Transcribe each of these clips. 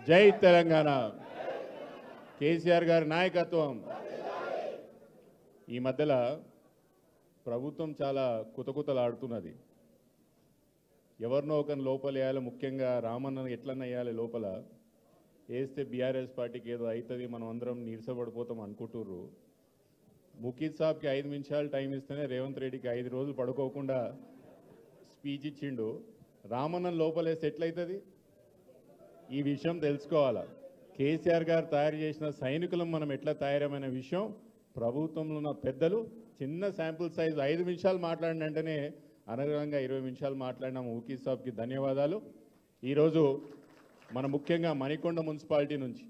జై తెలంగాణ కేసీఆర్ గారి నాయకత్వం. ఈ మధ్యలో ప్రభుత్వం చాలా కుతకుతలాడుతున్నది. ఎవరినో ఒకరిని లోపల వేయాలి, ముఖ్యంగా రామన్నను ఎట్లన్నా వేయాలి లోపల వేస్తే బీఆర్ఎస్ పార్టీకి ఏదో అవుతుంది, మనం అందరం నీరసపడిపోతాం అనుకుంటుర్రు. ముఖీద్ సాబ్కి 5 నిమిషాలు టైం ఇస్తేనే రేవంత్ రెడ్డికి 5 రోజులు పడుకోకుండా స్పీచ్ ఇచ్చిండు. రామన్నను లోపలేస్తే ఎట్లయితుంది? ఈ విషయం తెలుసుకోవాలా. కేసీఆర్ గారు తయారు చేసిన సైనికులం మనం ఎట్లా తయారమైన విషయం ప్రభుత్వంలో ఉన్న పెద్దలు చిన్న శాంపుల్ సైజ్ 5 నిమిషాలు మాట్లాడిన వెంటనే అనర్గంగా 20 నిమిషాలు మాట్లాడిన ముఖీద్ సాబ్కి ధన్యవాదాలు. ఈరోజు మన ముఖ్యంగా మణికొండ మున్సిపాలిటీ నుంచి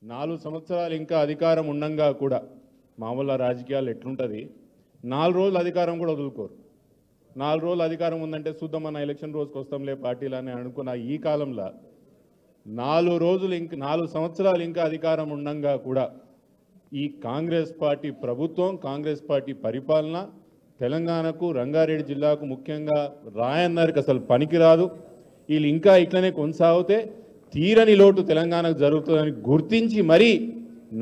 4 సంవత్సరాలు ఇంకా అధికారం ఉండంగా కూడా మామూలు రాజకీయాలు ఎట్లుంటుంది, 4 రోజులు అధికారం కూడా వదులుకోరు. 4 రోజులు అధికారం ఉందంటే చూద్దాం మన ఎలక్షన్ రోజుకి వస్తాంలే పార్టీలని అనుకున్న ఈ కాలంలో 4 సంవత్సరాలు ఇంకా అధికారం ఉండంగా కూడా ఈ కాంగ్రెస్ పార్టీ ప్రభుత్వం, కాంగ్రెస్ పార్టీ పరిపాలన తెలంగాణకు, రంగారెడ్డి జిల్లాకు, ముఖ్యంగా రాయన్నరికి అసలు పనికిరాదు. వీళ్ళు ఇంకా ఇట్లనే కొనసాగితే తీరని లోటు తెలంగాణకు జరుగుతుందని గుర్తించి మరీ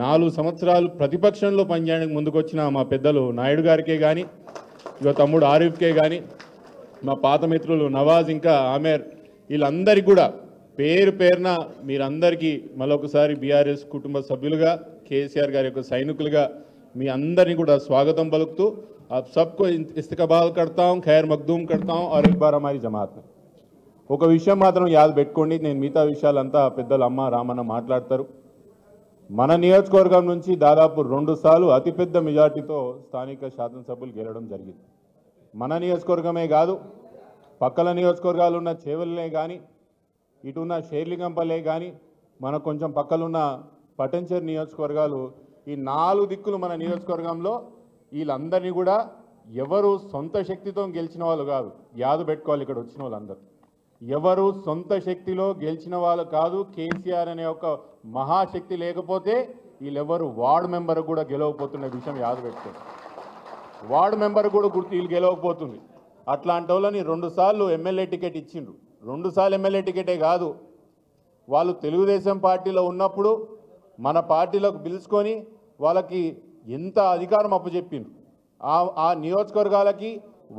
4 సంవత్సరాలు ప్రతిపక్షంలో పనిచేయడానికి ముందుకొచ్చిన మా పెద్దలు నాయుడు గారికే కానీ, ఇక తమ్ముడు ఆరిఫ్కే కానీ, మా పాత మిత్రులు నవాజ్, ఇంకా ఆమెర్, వీళ్ళందరికీ కూడా పేరు పేరున మీరందరికీ మరొకసారి బీఆర్ఎస్ కుటుంబ సభ్యులుగా, కేసీఆర్ గారి యొక్క సైనికులుగా మీ అందరినీ కూడా స్వాగతం పలుకుతూ आप सबको इस्तकबाल करता हूँ, खैर मखदूम करता हूँ और एक बार हमारी जमात में ఒక విషయం మాత్రం యాద్ పెట్టుకోండి. నేను మిగతా విషయాలంతా పెద్దలు అమ్మ రామన్న మాట్లాడతారు. మన నియోజకవర్గం నుంచి దాదాపు 2 సార్లు అతిపెద్ద మెజార్టీతో స్థానిక శాసనసభ్యులు గెలవడం జరిగింది. మన నియోజకవర్గమే కాదు, పక్కల నియోజకవర్గాలు ఉన్న చేవెళ్ళే కానీ, ఇటున్న షేర్లింగంపల్లె కానీ, మన కొంచెం పక్కలున్న పటంచేరు నియోజకవర్గాలు, ఈ 4 దిక్కులు మన నియోజకవర్గంలో వీళ్ళందరినీ కూడా ఎవరు సొంత శక్తితో గెలిచిన వాళ్ళు కాదు. యాదు పెట్టుకోవాలి, ఇక్కడ వచ్చిన వాళ్ళందరూ ఎవరు సొంత శక్తిలో గెలిచిన వాళ్ళు కాదు. కేసీఆర్ అనే ఒక మహాశక్తి లేకపోతే వీళ్ళెవరు వార్డు మెంబర్ కూడా గెలవకపోతున్న విషయం యాదు పెట్టుకోండి. వార్డు మెంబర్ కూడా వీళ్ళు గెలవకపోతుంది. అట్లాంటి వాళ్ళని 2 సార్లు ఎమ్మెల్యే టికెట్ ఇచ్చిండ్రు. 2 సార్లు ఎమ్మెల్యే టికెటే కాదు, వాళ్ళు తెలుగుదేశం పార్టీలో ఉన్నప్పుడు మన పార్టీలోకి పిలుచుకొని వాళ్ళకి ఎంత అధికారం అప్పచెప్పిండ్రు. ఆ నియోజకవర్గాలకి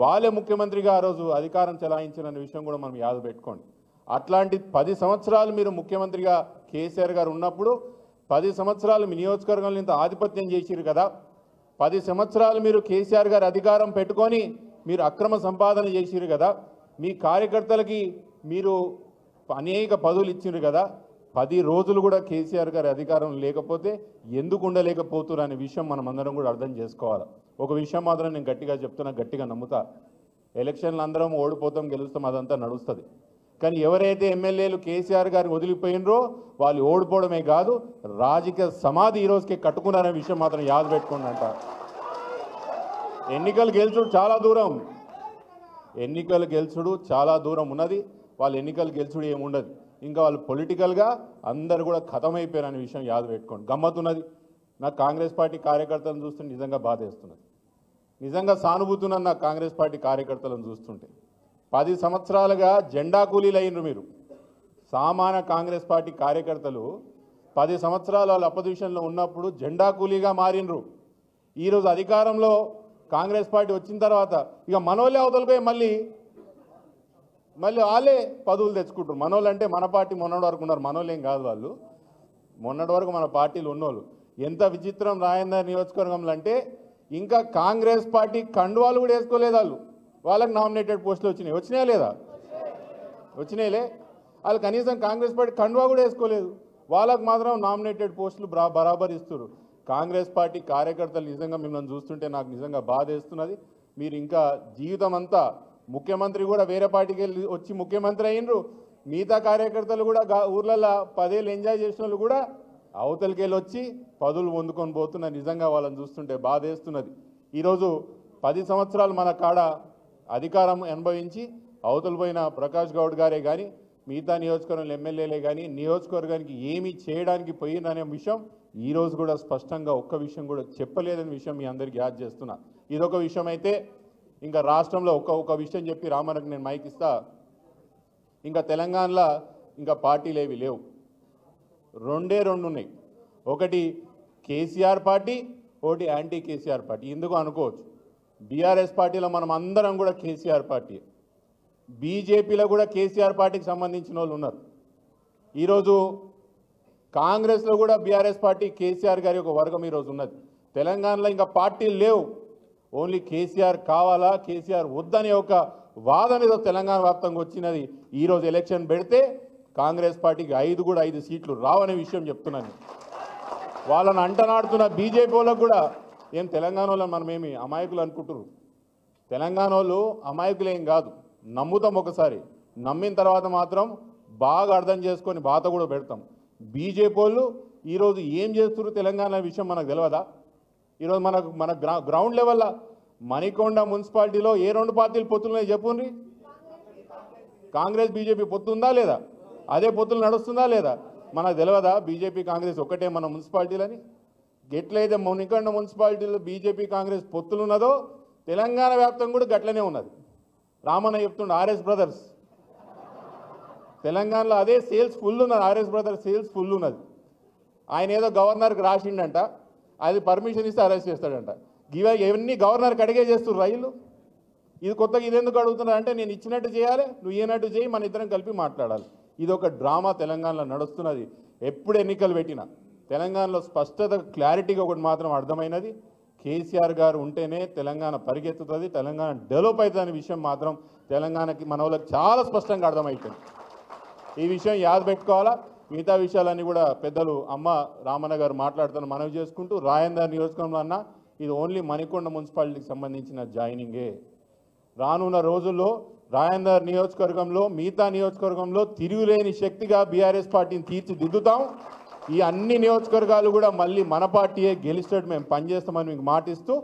వాళ్ళే ముఖ్యమంత్రిగా ఆ రోజు అధికారం చెలాయించిన విషయం కూడా మనం యాద పెట్టుకోండి. అట్లాంటి 10 సంవత్సరాలు మీరు ముఖ్యమంత్రిగా కేసీఆర్ గారు ఉన్నప్పుడు 10 సంవత్సరాలు మీ నియోజకవర్గంలో ఇంత ఆధిపత్యం చేసిరు కదా. 10 సంవత్సరాలు మీరు కేసీఆర్ గారు అధికారం పెట్టుకొని మీరు అక్రమ సంపాదన చేసిరు కదా. మీ కార్యకర్తలకి మీరు అనేక పదవులు ఇచ్చిరు కదా. 10 రోజులు కూడా కేసీఆర్ గారి అధికారం లేకపోతే ఎందుకు ఉండలేకపోతున్నారు అనే విషయం మనం అందరం కూడా అర్థం చేసుకోవాలి. ఒక విషయం మాత్రం నేను గట్టిగా చెప్తున్నా, గట్టిగా నమ్ముతా, ఎలక్షన్లు అందరం ఓడిపోతాం గెలుస్తాం అదంతా నడుస్తుంది. కానీ ఎవరైతే ఎమ్మెల్యేలు కేసీఆర్ గారిని వదిలిపోయినరో వాళ్ళు ఓడిపోవడమే కాదు, రాజకీయ సమాధి ఈ రోజుకి కట్టుకున్నారనే విషయం మాత్రం యాద పెట్టుకోండి అంట. ఎన్నికలు గెలుచుడు చాలా దూరం ఉన్నది. వాళ్ళు ఎన్నికలు గెలుచుడు ఏముండదు. ఇంకా వాళ్ళు పొలిటికల్గా అందరు కూడా ఖతమైపోయారనే విషయం యాద పెట్టుకోండి. గమ్మత్తున్నది, నాకు కాంగ్రెస్ పార్టీ కార్యకర్తలను చూస్తుంటే నిజంగా బాధేస్తున్నది. నిజంగా సానుభూతి ఉన్నది నాకు కాంగ్రెస్ పార్టీ కార్యకర్తలను చూస్తుంటే. 10 సంవత్సరాలుగా జెండా కూలీలు అయినరు మీరు. సామాన్య కాంగ్రెస్ పార్టీ కార్యకర్తలు 10 సంవత్సరాలు వాళ్ళు అపోజిషన్లో ఉన్నప్పుడు జెండా కూలీగా మారినరు. ఈరోజు అధికారంలో కాంగ్రెస్ పార్టీ వచ్చిన తర్వాత ఇక మనోళ్ళే అవతలపోయి మళ్ళీ వాళ్ళే పదవులు తెచ్చుకుంటారు. మనోళ్ళు అంటే మన పార్టీ మొన్నటి వరకు ఉన్నారు, మనోళ్ళు ఏం కాదు వాళ్ళు, మొన్నటి వరకు మన పార్టీలు ఉన్నోళ్ళు. ఎంత విచిత్రం రాయందర్ నియోజకవర్గంలో అంటే ఇంకా కాంగ్రెస్ పార్టీ కండువాలు కూడా వేసుకోలేదు వాళ్ళు. వాళ్ళకి నామినేటెడ్ పోస్టులు వచ్చినాయా లేదా? వచ్చినాయిలే. వాళ్ళు కనీసం కాంగ్రెస్ పార్టీ కండువా కూడా వేసుకోలేదు, వాళ్ళకు మాత్రం నామినేటెడ్ పోస్టులు బరాబర్ ఇస్తారు. కాంగ్రెస్ పార్టీ కార్యకర్తలు నిజంగా మిమ్మల్ని చూస్తుంటే నాకు నిజంగా బాధ వేస్తున్నది. మీరు ఇంకా జీవితం అంతా ముఖ్యమంత్రి కూడా వేరే పార్టీకి వెళ్ళి వచ్చి ముఖ్యమంత్రి అయినరు. మిగతా కార్యకర్తలు కూడా ఊర్లలో 10 ఏళ్ళు ఎంజాయ్ చేసిన వాళ్ళు కూడా అవతలికి వెళ్ళి వచ్చి పదవులు పొందుకొని పోతున్నారు. నిజంగా వాళ్ళని చూస్తుంటే బాధ వేస్తున్నది. ఈరోజు 10 సంవత్సరాలు మన కాడ అధికారం అనుభవించి అవతల పోయిన ప్రకాష్ గౌడ్ గారే కానీ, మిగతా నియోజకవర్గంలో ఎమ్మెల్యేలే కానీ నియోజకవర్గానికి ఏమీ చేయడానికి పోయిందనే విషయం ఈరోజు కూడా స్పష్టంగా ఒక్క విషయం కూడా చెప్పలేదనే విషయం మీ అందరికీ యాద్ చేస్తున్నా. ఇదొక విషయం అయితే ఇంకా రాష్ట్రంలో ఒక విషయం చెప్పి రామన్నకు నేను మైక్ ఇస్తా. ఇంకా తెలంగాణలో ఇంకా పార్టీలు ఏవి లేవు. రెండు ఉన్నాయి. ఒకటి కేసీఆర్ పార్టీ, ఒకటి యాంటీ కేసీఆర్ పార్టీ. ఎందుకు అనుకోవచ్చు, బీఆర్ఎస్ పార్టీలో మనం అందరం కూడా కేసీఆర్ పార్టీ, బీజేపీలో కూడా కేసీఆర్ పార్టీకి సంబంధించిన వాళ్ళు ఉన్నారు. ఈరోజు కాంగ్రెస్లో కూడా బీఆర్ఎస్ పార్టీ కేసీఆర్ గారి ఒక వర్గం ఈరోజు ఉన్నది. తెలంగాణలో ఇంకా పార్టీలు లేవు, ఓన్లీ కేసీఆర్ కావాలా కేసీఆర్ వద్దనే ఒక వాదన ఏదో తెలంగాణ వ్యాప్తంగా వచ్చినది. ఈరోజు ఎలక్షన్ పెడితే కాంగ్రెస్ పార్టీకి 5 సీట్లు రావనే విషయం చెప్తున్నాను. వాళ్ళని అంటనాడుతున్న బీజేపీ వాళ్ళకు కూడా ఏం తెలంగాణ వాళ్ళని మనమేమి అమాయకులు అనుకుంటున్నారు. తెలంగాణ వాళ్ళు అమాయకులేం కాదు, నమ్ముతాం. ఒకసారి నమ్మిన తర్వాత మాత్రం బాగా అర్థం చేసుకొని బాత కూడా పెడతాం. బీజేపీ వాళ్ళు ఈరోజు ఏం చేస్తున్నారు తెలంగాణ విషయం మనకు తెలియదా? ఈరోజు మన గ్రౌండ్ లెవెల్లో మణికొండ మున్సిపాలిటీలో ఏ 2 పార్టీలు పొత్తులున్నాయి చెప్పుండ్రి. కాంగ్రెస్ బీజేపీ పొత్తు ఉందా లేదా? అదే పొత్తులు నడుస్తుందా లేదా? మనకు తెలియదా బీజేపీ కాంగ్రెస్ ఒకటే మన మున్సిపాలిటీలని? ఎట్లయితే మణికొండ మున్సిపాలిటీలో బీజేపీ కాంగ్రెస్ పొత్తులు ఉన్నదో తెలంగాణ వ్యాప్తంగా కూడా గట్లనే ఉన్నది. రామన్న చెప్తుండే ఆర్ఎస్ బ్రదర్స్ తెలంగాణలో అదే సేల్స్ ఫుల్ ఉన్నది. ఆర్ఎస్ బ్రదర్స్ సేల్స్ ఫుల్ ఉన్నది. ఆయన ఏదో గవర్నర్కి రాసిండంట, అది పర్మిషన్ ఇస్తే అరెస్ట్ చేస్తాడంట. ఇవన్నీ గవర్నర్కి అడిగే చేస్తున్నారు రైలు. ఇది కొత్తగా ఇదెందుకు అడుగుతున్నారు అంటే, నేను ఇచ్చినట్టు చేయాలి, నువ్వు ఇయ్యనట్టు చేయి, మన ఇద్దరం కలిపి మాట్లాడాలి. ఇది ఒక డ్రామా తెలంగాణలో నడుస్తున్నది. ఎప్పుడు ఎన్నికలు పెట్టినా తెలంగాణలో స్పష్టత క్లారిటీగా ఒకటి మాత్రం అర్థమైనది, కేసీఆర్ గారు ఉంటేనే తెలంగాణ పరిగెత్తుతుంది, తెలంగాణ డెవలప్ అవుతుంది అనే విషయం మాత్రం తెలంగాణకి మన వాళ్ళకి చాలా స్పష్టంగా అర్థమవుతుంది. ఈ విషయం యాద పెట్టుకోవాలా. మిగతా విషయాలన్నీ కూడా పెద్దలు అమ్మ రామన్న గారు మాట్లాడుతాను మనవి చేసుకుంటూ, రాయందర్ నియోజకవర్గంలో అన్న ఇది ఓన్లీ మణికొండ మున్సిపాలిటీకి సంబంధించిన జాయినింగే. రానున్న రోజుల్లో రాయందర్ నియోజకవర్గంలో మిగతా నియోజకవర్గంలో తిరుగులేని శక్తిగా బీఆర్ఎస్ పార్టీని తీర్చిదిద్దుతాం. ఈ అన్ని నియోజకవర్గాలు కూడా మళ్ళీ మన పార్టీయే గెలిచేటట్టు మేము పనిచేస్తామని మీకు మాటిస్తూ